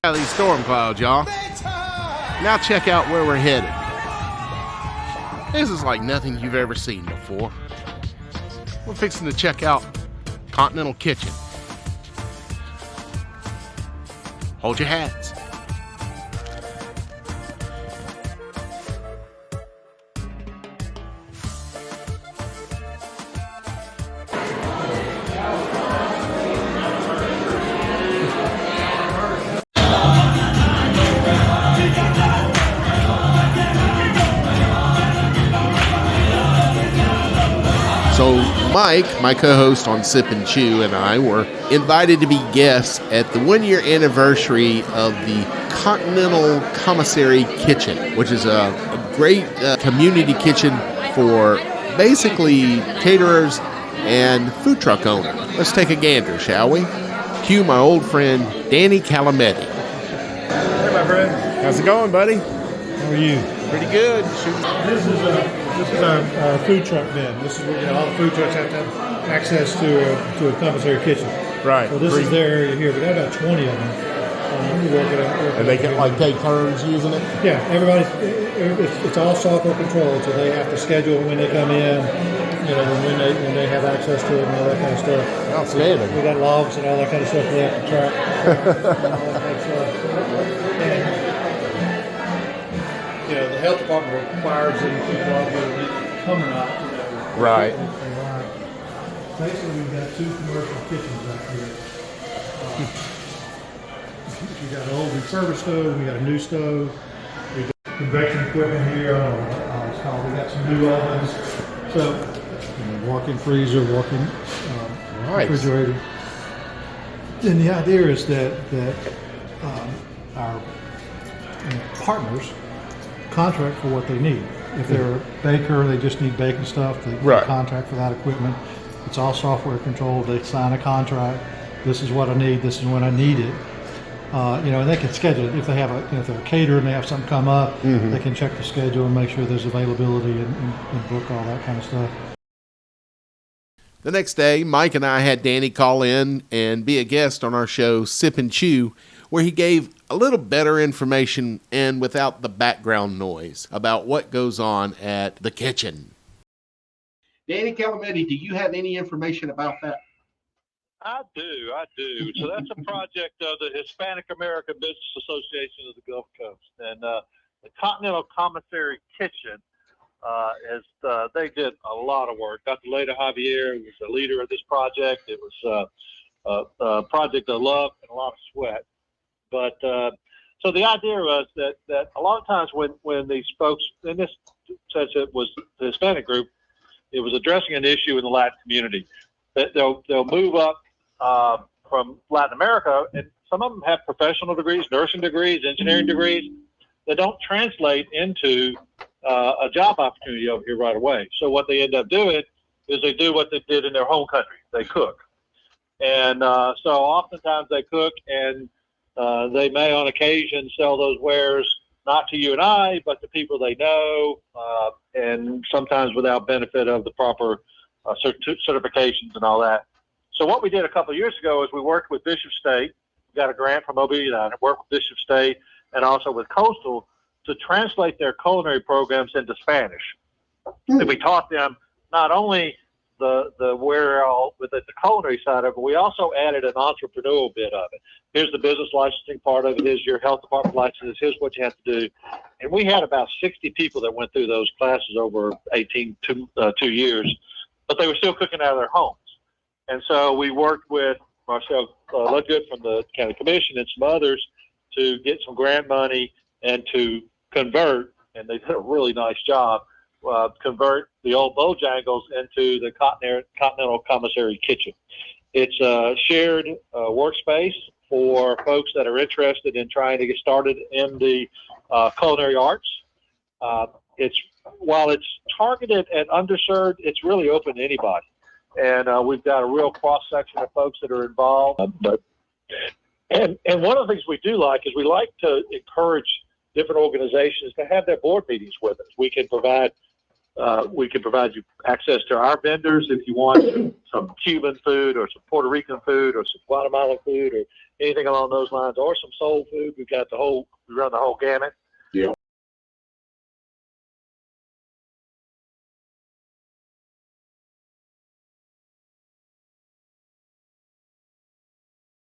Out of these storm clouds, y'all. Now check out where we're headed. This is like nothing you've ever seen before. We're fixing to check out Continental Kitchen. Hold your hats. So Mike, my co-host on Sip and Chew, and I were invited to be guests at the one-year anniversary of the Continental Commissary Kitchen, which is a great community kitchen for basically caterers and food truck owners. Let's take a gander, shall we? Cue my old friend, Danny Calametti. Hey, my friend. How's it going, buddy? How are you? Pretty good. This is our food truck bin. This is where all the food trucks have to have access to a commissary kitchen. Right. So this is their area here. We got about 20 of them. And they can take turns using it? Yeah, it's all software controlled, so they have to schedule when they come in, when they have access to it and all that kind of stuff. Outstanding. We got logs and all that kind of stuff they have to track. And all that kind of stuff. The health department requires them to come or not. Right. Basically, we've got two commercial kitchens out here. We got an old refurbished stove, we got a new stove. We got convection equipment here. We got some new ovens. So, walk-in freezer, walk-in refrigerator. And the idea is that our partners contract for what they need. If they're a baker, they just need baking stuff, they contract for that equipment. It's all software controlled. They sign a contract. This is what I need. This is when I need it. And they can schedule it. If they have if they're a caterer and they have something come up, they can check the schedule and make sure there's availability and book all that kind of stuff. The next day, Mike and I had Danny call in and be a guest on our show, Sip and Chew, where he gave a little better information and without the background noise about what goes on at the kitchen. Danny Calametti, do you have any information about that? I do. So that's a project of the Hispanic American Business Association of the Gulf Coast. And the Continental Commissary Kitchen, they did a lot of work. Dr. Leda Javier was the leader of this project. It was a project of love and a lot of sweat. But so the idea was that a lot of times when these folks, in this sense it was the Hispanic group, it was addressing an issue in the Latin community. That they'll move up from Latin America, and some of them have professional degrees, nursing degrees, engineering degrees. That don't translate into a job opportunity over here right away. So what they end up doing is they do what they did in their home country. They cook. And so oftentimes they cook, and they may on occasion sell those wares not to you and I, but to people they know, and sometimes without benefit of the proper certifications and all that. So what we did a couple of years ago is we worked with Bishop State. We got a grant from OB United, worked with Bishop State and also with Coastal to translate their culinary programs into Spanish. And we taught them not only the culinary side of it, we also added an entrepreneurial bit of it. Here's the business licensing part of it. Here's your health department licenses. Here's what you have to do. And we had about 60 people that went through those classes over 2 years, but they were still cooking out of their homes. And so we worked with Marcel Ludgood from the County Commission and some others to get some grant money and to convert, and they did a really nice job, convert the old Bojangles into the Continental Commissary Kitchen. It's a shared workspace for folks that are interested in trying to get started in the culinary arts. While it's targeted at underserved, it's really open to anybody. And we've got a real cross-section of folks that are involved. And one of the things we do like is we like to encourage different organizations to have their board meetings with us. We can provide We can provide you access to our vendors if you want some Cuban food or some Puerto Rican food or some Guatemalan food or anything along those lines, or some soul food. We run the whole gamut.